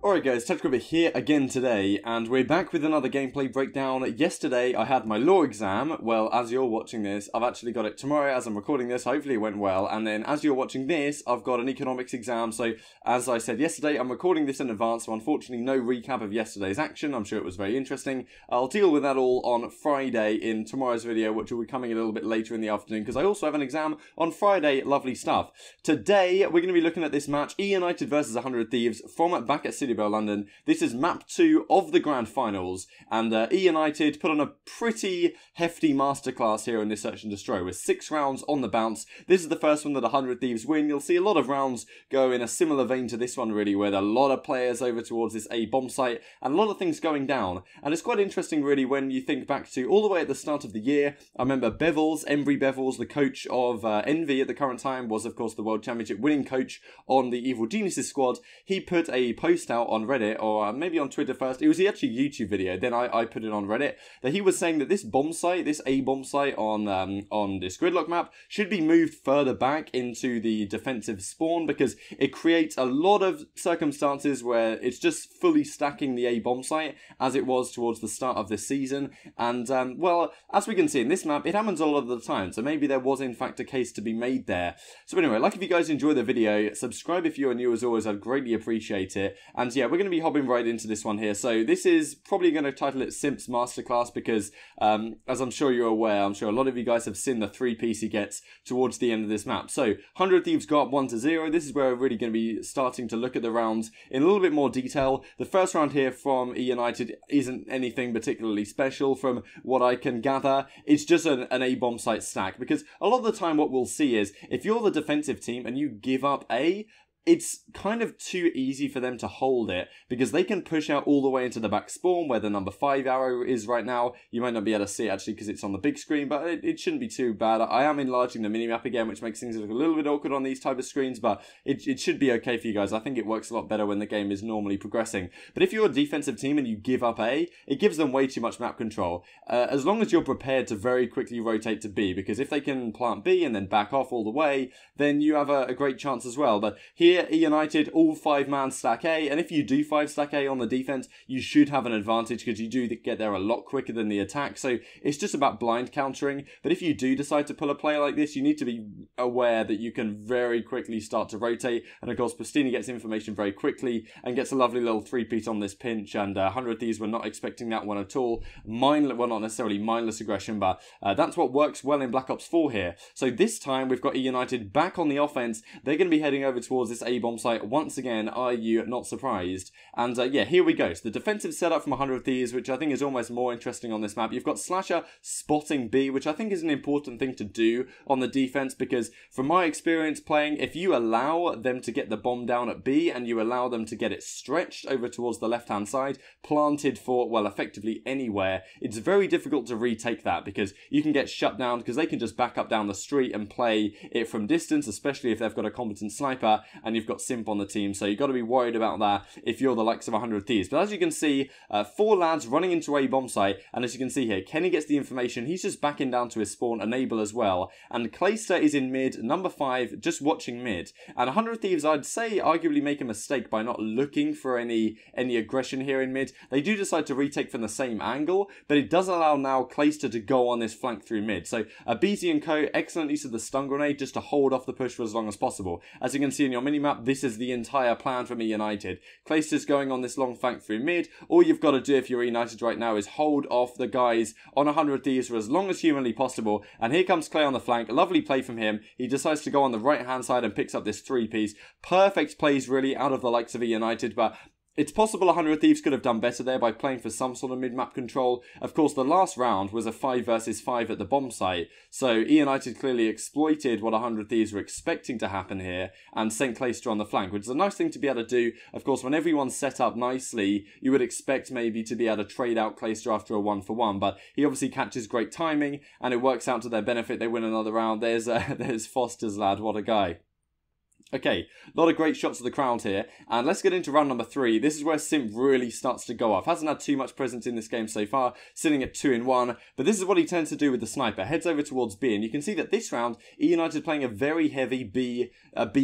Alright guys, Technical here again today, and we're back with another gameplay breakdown. Yesterday I had my law exam. Well, as you're watching this, I've actually got it tomorrow as I'm recording this. Hopefully it went well. And then as you're watching this, I've got an economics exam. So as I said yesterday, I'm recording this in advance, so unfortunately no recap of yesterday's action. I'm sure it was very interesting. I'll deal with that all on Friday in tomorrow's video, which will be coming a little bit later in the afternoon, because I also have an exam on Friday. Lovely stuff. Today we're going to be looking at this match, eUnited versus 100 Thieves, from back at CWL London. This is map 2 of the grand finals, and eUnited put on a pretty hefty masterclass here in this search and destroy with 6 rounds on the bounce. This is the first one that 100 Thieves win. You'll see a lot of rounds go in a similar vein to this one, really, where there are a lot of players over towards this A bomb site and a lot of things going down. And it's quite interesting, really, when you think back to all the way at the start of the year. I remember Bevels, Embry Bevels, the coach of Envy at the current time, was of course the World Championship winning coach on the Evil Geniuses squad. He put a post out on Reddit, or maybe on Twitter first. It was actually a YouTube video, then I put it on Reddit, that he was saying that this bomb site, this A bomb site on this gridlock map, should be moved further back into the defensive spawn, because it creates a lot of circumstances where it's just fully stacking the A bomb site, as it was towards the start of this season. And well, as we can see in this map, it happens a lot of the time, so maybe there was in fact a case to be made there. So anyway, like if you guys enjoy the video, subscribe if you are new as always, I'd greatly appreciate it. And yeah, we're going to be hopping right into this one here. So this is probably going to title it Simp's Masterclass, because as I'm sure you're aware, I'm sure a lot of you guys have seen the 3-piece he gets towards the end of this map. So 100 Thieves go up 1-0. This is where we're really going to be starting to look at the rounds in a little bit more detail. The first round here from eUnited isn't anything particularly special from what I can gather. It's just an A bomb site stack, because a lot of the time what we'll see is if you're the defensive team and you give up A, it's kind of too easy for them to hold it, because they can push out all the way into the back spawn where the number 5 arrow is right now. You might not be able to see it actually because it's on the big screen, but it shouldn't be too bad. I am enlarging the minimap again, which makes things look a little bit awkward on these type of screens, but it should be okay for you guys. I think it works a lot better when the game is normally progressing. But if you're a defensive team and you give up A, it gives them way too much map control. As long as you're prepared to very quickly rotate to B, because if they can plant B and then back off all the way, then you have a great chance as well. But here, eUnited, all 5-man stack A, and if you do 5 stack A on the defense, you should have an advantage, because you do get there a lot quicker than the attack. So it's just about blind countering. But if you do decide to pull a play like this, you need to be aware that you can very quickly start to rotate. And of course, Pastini gets information very quickly and gets a lovely little 3-piece on this pinch, and 100 Thieves were not expecting that one at all. Well, not necessarily mindless aggression, but that's what works well in Black Ops 4 here. So this time we've got eUnited back on the offense. They're going to be heading over towards this A bomb site once again. Are you not surprised? And yeah, here we go. So the defensive setup from 100 Thieves, which I think is almost more interesting on this map. You've got Slasher spotting B, which I think is an important thing to do on the defense, because from my experience playing, if you allow them to get the bomb down at B and you allow them to get it stretched over towards the left hand side, planted for, well, effectively anywhere, it's very difficult to retake that, because you can get shut down, because they can just back up down the street and play it from distance, especially if they've got a competent sniper and you've got Simp on the team. So you've got to be worried about that if you're the likes of 100 Thieves. But as you can see, 4 lads running into a bomb site, and as you can see here, Kenny gets the information. He's just backing down to his spawn, Enable as well, and Clayster is in mid, number 5, just watching mid. And 100 Thieves, I'd say, arguably make a mistake by not looking for any aggression here in mid. They do decide to retake from the same angle, but it does allow now Clayster to go on this flank through mid. So BZ and Co, excellent use of the stun grenade just to hold off the push for as long as possible. As you can see in your minimap, this is the entire plan from eUnited. Clayster's going on this long flank through mid. All you've got to do if you're eUnited right now is hold off the guys on 100 Thieves for as long as humanly possible. And here comes Clay on the flank. A lovely play from him. He decides to go on the right hand side and picks up this 3-piece. Perfect plays really out of the likes of eUnited, but it's possible 100 Thieves could have done better there by playing for some sort of mid-map control. Of course, the last round was a 5 versus 5 at the bomb site, so eUnited clearly exploited what 100 Thieves were expecting to happen here and sent Clayster on the flank, which is a nice thing to be able to do. Of course, when everyone's set up nicely, you would expect maybe to be able to trade out Clayster after a 1-for-1, but he obviously catches great timing, and it works out to their benefit. They win another round. There's Foster's lad, what a guy. Okay, a lot of great shots of the crowd here, and let's get into round number 3. This is where Simp really starts to go off. Hasn't had too much presence in this game so far, sitting at 2-1, but this is what he tends to do with the sniper. Heads over towards B, and you can see that this round, eUnited playing a very heavy B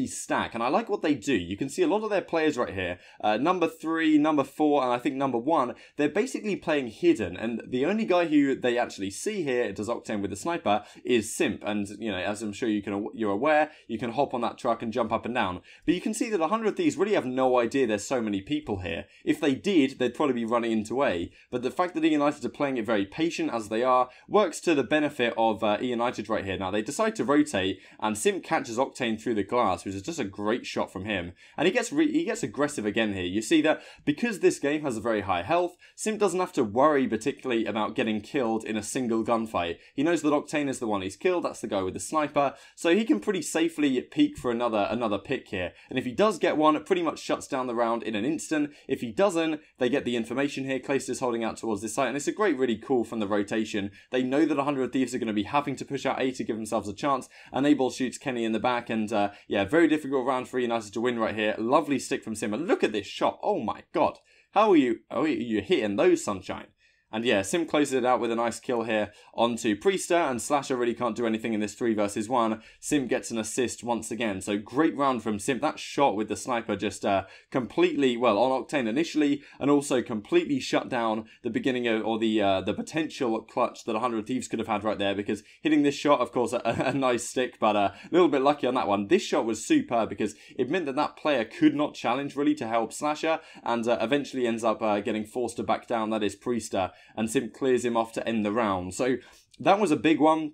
stack, and I like what they do. You can see a lot of their players right here, number 3, number 4, and I think number 1, they're basically playing hidden, and the only guy who they actually see here, it does Octane with the sniper, is Simp, and you know, as I'm sure you're aware, you can hop on that truck and jump up and down. But you can see that 100 Thieves really have no idea there's so many people here. If they did, they'd probably be running into A. But the fact that eUnited are playing it very patient as they are works to the benefit of eUnited right here. Now they decide to rotate, and Simp catches Octane through the glass, which is just a great shot from him. And he gets aggressive again here. You see that because this game has a very high health, Simp doesn't have to worry particularly about getting killed in a single gunfight. He knows that Octane is the one he's killed, that's the guy with the sniper, so he can pretty safely peek for another pick here. And if he does get one, it pretty much shuts down the round in an instant. If he doesn't, they get the information here. Clayster's holding out towards this site, and it's a great really cool from the rotation. They know that 100 Thieves are going to be having to push out A to give themselves a chance, and Abel shoots Kenny in the back, and yeah, very difficult round for eUnited to win right here. Lovely stick from Sim, and look at this shot. Oh my god. How are you hitting those, Sunshine? And yeah, Simp closes it out with a nice kill here onto Priester, and Slasher really can't do anything in this 3 versus 1. Simp gets an assist once again. So great round from Simp. That shot with the sniper just completely, well, on Octane initially, and also completely shut down the beginning of, or the potential clutch that 100 Thieves could have had right there, because hitting this shot, of course, a nice stick, but a little bit lucky on that one. This shot was superb because it meant that that player could not challenge really to help Slasher, and eventually ends up getting forced to back down. That is Priester. And Simp clears him off to end the round. So that was a big one.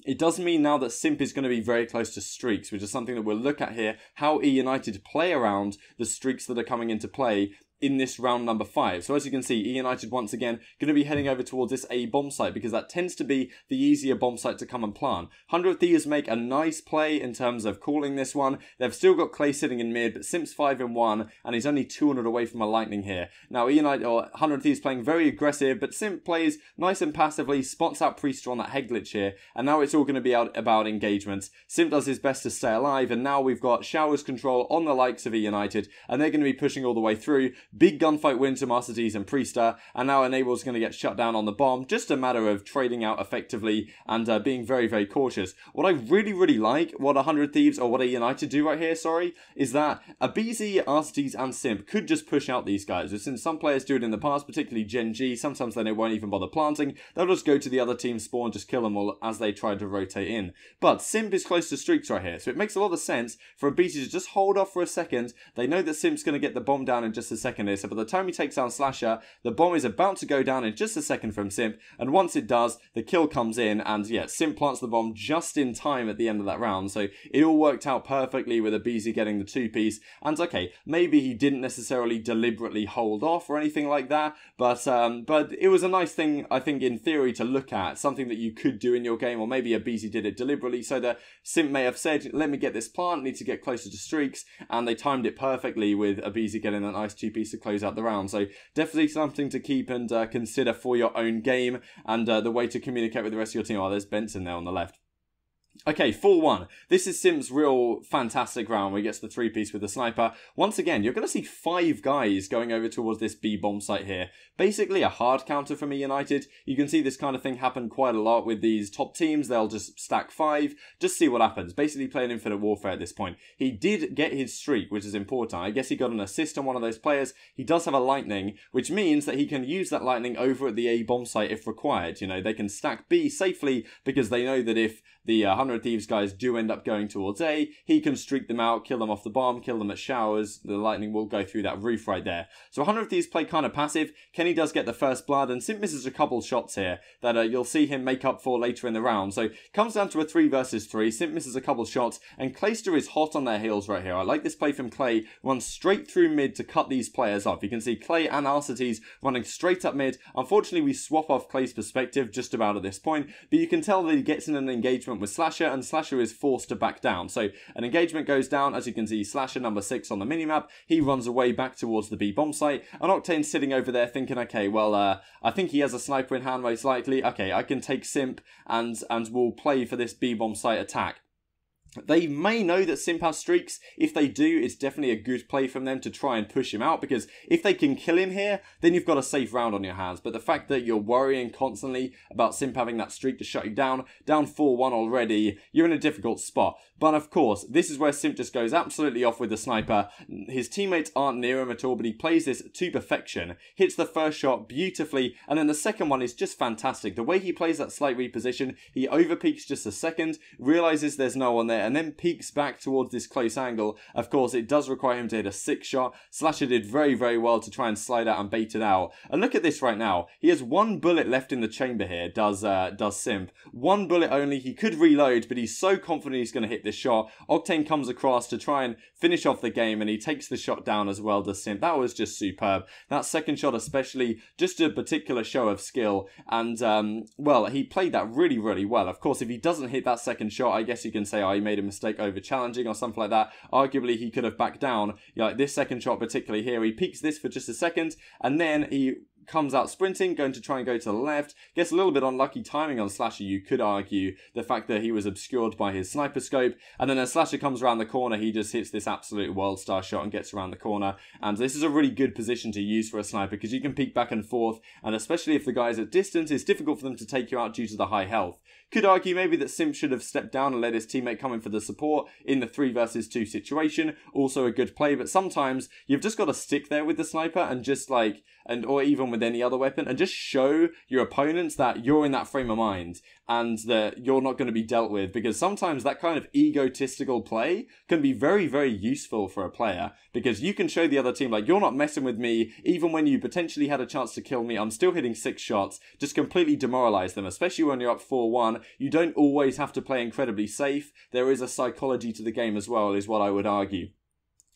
It does mean now that Simp is going to be very close to streaks, which is something that we'll look at here, how eUnited play around the streaks that are coming into play in this round number 5. So as you can see, eUnited once again going to be heading over towards this A bomb site, because that tends to be the easier bomb site to come and plant. 100 Thieves make a nice play in terms of calling this one. They've still got Clay sitting in mid, but Simp's 5-1, and he's only 200 away from a lightning here. Now eUnited, or 100 Thieves, playing very aggressive, but Simp plays nice and passively, spots out Priester on that head glitch here, and now it's all going to be about engagements. Simp does his best to stay alive, and now we've got Showers control on the likes of eUnited, and they're going to be pushing all the way through. Big gunfight win to MasterClass and Priester, and now Enable's going to get shut down on the bomb. Just a matter of trading out effectively and being very, very cautious. What I really like, what 100 Thieves, or what eUnited do right here, sorry, is that Abizi, Arcetes, and Simp could just push out these guys. Since some players do it in the past, particularly Gen G, sometimes they won't even bother planting. They'll just go to the other team's spawn, just kill them all as they try to rotate in. But Simp is close to streaks right here, so it makes a lot of sense for Abizi to just hold off for a second. They know that Simp's going to get the bomb down in just a second here, so by the time he takes down Slasher, the bomb is about to go down in just a second from Simp, and once it does, the kill comes in, and yeah, Simp plants the bomb just in time at the end of that round, so it all worked out perfectly with Abizi getting the 2-piece, and okay, maybe he didn't necessarily deliberately hold off or anything like that, but it was a nice thing, I think, in theory to look at, something that you could do in your game, or maybe Abizi did it deliberately, so that Simp may have said, let me get this plant, need to get closer to streaks, and they timed it perfectly with Abizi getting a nice 2-piece to close out the round. So definitely something to keep and consider for your own game, and the way to communicate with the rest of your team. Oh, there's Benson there on the left. Okay, 4-1. This is Simp's real fantastic round where he gets the 3-piece with the sniper. Once again, you're going to see 5 guys going over towards this B bomb site here. Basically a hard counter from eUnited. You can see this kind of thing happen quite a lot with these top teams. They'll just stack 5, just see what happens. Basically playing Infinite Warfare at this point. He did get his streak, which is important. I guess he got an assist on one of those players. He does have a lightning, which means that he can use that lightning over at the A bomb site if required. You know, they can stack B safely because they know that if the 100 Thieves guys do end up going towards A, he can streak them out, kill them off the bomb, kill them at Showers. The lightning will go through that roof right there. So 100 Thieves play kind of passive. Kenny does get the first blood, and Simp misses a couple shots here that you'll see him make up for later in the round. So it comes down to a 3 versus 3. Simp misses a couple shots, and Clayster is hot on their heels right here. I like this play from Clay. Runs straight through mid to cut these players off. You can see Clay and Arcetes running straight up mid. Unfortunately, we swap off Clay's perspective just about at this point, but you can tell that he gets in an engagement with Slasher, and Slasher is forced to back down. So an engagement goes down. As you can see, Slasher number 6 on the minimap. He runs away back towards the B bomb site, and Octane's sitting over there thinking, okay, well, I think he has a sniper in hand most likely. Okay, I can take Simp and we'll play for this B bomb site attack. They may know that Simp has streaks. If they do, it's definitely a good play from them to try and push him out, because if they can kill him here, then you've got a safe round on your hands. But the fact that you're worrying constantly about Simp having that streak to shut you down 4-1 already, you're in a difficult spot. But of course, this is where Simp just goes absolutely off with the sniper. His teammates aren't near him at all, but he plays this to perfection. Hits the first shot beautifully, and then the second one is just fantastic. The way he plays that slight reposition, he overpeaks just a second, realizes there's no one there, and then peeks back towards this close angle. Of course, it does require him to hit a 6 shot. Slasher did very, very well to try and slide out and bait it out. And look at this right now. He has 1 bullet left in the chamber here, does Simp. 1 bullet only. He could reload, but he's so confident he's going to hit this shot. Octane comes across to try and finish off the game, and he takes the shot down as well, does Simp. That was just superb. That second shot especially, just a particular show of skill. And, well, he played that really, really well. Of course, if he doesn't hit that second shot, I guess you can say, oh, he made a mistake over challenging or something like that. Arguably, he could have backed down. Like this second shot particularly here, he peeks this for just a second, and then he comes out sprinting, going to try and go to the left. Gets a little bit unlucky timing on Slasher, you could argue. The fact that he was obscured by his sniper scope. And then as Slasher comes around the corner, he just hits this absolute world star shot and gets around the corner. And this is a really good position to use for a sniper, because you can peek back and forth. And especially if the guy's at distance, it's difficult for them to take you out due to the high health. Could argue maybe that Simp should have stepped down and let his teammate come in for the support in the 3 versus 2 situation. Also a good play, but sometimes you've just got to stick there with the sniper and just like, or even with any other weapon, and just show your opponents that you're in that frame of mind and that you're not going to be dealt with, because sometimes that kind of egotistical play can be very, very useful for a player, because you can show the other team, like, you're not messing with me, even when you potentially had a chance to kill me, I'm still hitting 6 shots, just completely demoralize them, especially when you're up 4-1. You don't always have to play incredibly safe. There is a psychology to the game as well, is what I would argue.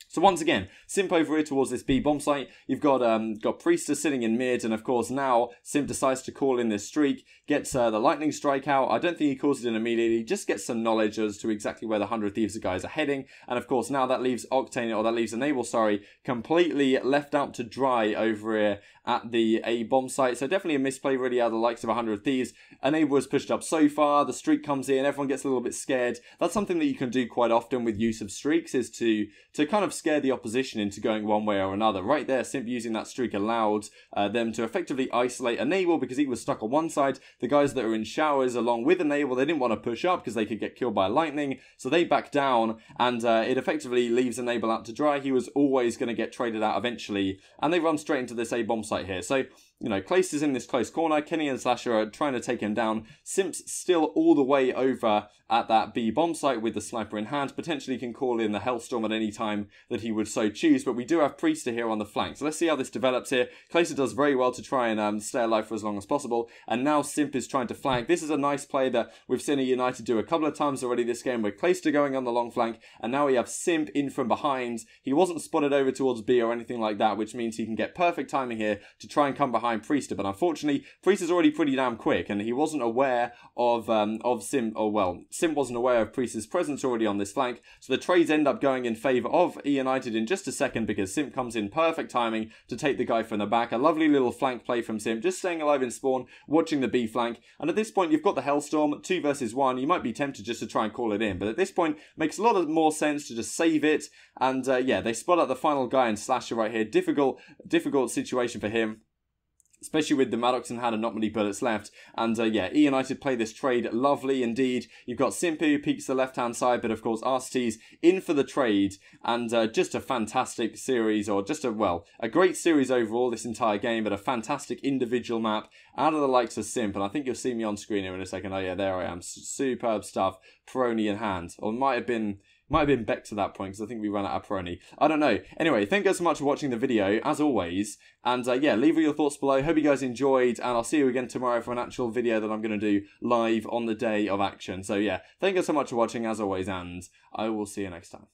So once again, Simp over here towards this B bomb site. You've got Priestess sitting in mid, and of course now Simp decides to call in this streak, gets the lightning strike out. I don't think he calls it in immediately, just gets some knowledge as to exactly where the 100 Thieves guys are heading. And of course now that leaves Octane, or that leaves Enable, sorry, completely left out to dry over here at the A bomb site. So definitely a misplay really out of the likes of 100 Thieves. Enable was pushed up so far, the streak comes in, everyone gets a little bit scared. That's something that you can do quite often with use of streaks, is to kind of scare the opposition into going one way or another. Right there, Simp using that streak allowed them to effectively isolate Enable, because he was stuck on one side. The guys that are in showers along with Enable, they didn't want to push up because they could get killed by lightning, so they back down, and it effectively leaves Enable out to dry. He was always going to get traded out eventually, and they run straight into this A bomb site here. So, you know, Clace is in this close corner. Kenny and Slasher are trying to take him down. Simp's still all the way over at that B bomb site with the sniper in hand. Potentially can call in the Hellstorm at any time that he would so choose, but we do have Priester here on the flank. So let's see how this develops here. Clace does very well to try and stay alive for as long as possible, and now Simp is trying to flank. This is a nice play that we've seen eUnited do a couple of times already this game, with Clace going on the long flank, and now we have Simp in from behind. He wasn't spotted over towards B or anything like that, which means he can get perfect timing here to try and come behind Priester, but unfortunately Priester's already pretty damn quick, and he wasn't aware of Simp, or well, Simp wasn't aware of Priester's presence already on this flank, so the trades end up going in favour of eUnited in just a second, because Simp comes in perfect timing to take the guy from the back. A lovely little flank play from Simp, just staying alive in spawn, watching the B flank, and at this point you've got the Hellstorm, 2 versus 1, you might be tempted just to try and call it in, but at this point makes a lot more sense to just save it, and yeah, they spot out the final guy in Slasher right here. Difficult situation for him, especially with the Maddox and had not many bullets left. And yeah, eUnited play this trade lovely indeed. You've got Simp who peeks the left-hand side, but of course RCT's in for the trade, and just a fantastic series, or just a great series overall this entire game, but a fantastic individual map out of the likes of Simp. And I think you'll see me on screen here in a second. Oh yeah, there I am. Superb stuff. Peroni in hand. Or might have been Beck to that point, because I think we ran out of Peroni. I don't know. Anyway, thank you guys so much for watching the video, as always. And yeah, leave all your thoughts below. Hope you guys enjoyed, and I'll see you again tomorrow for an actual video that I'm going to do live on the day of action. So yeah, thank you so much for watching, as always, and I will see you next time.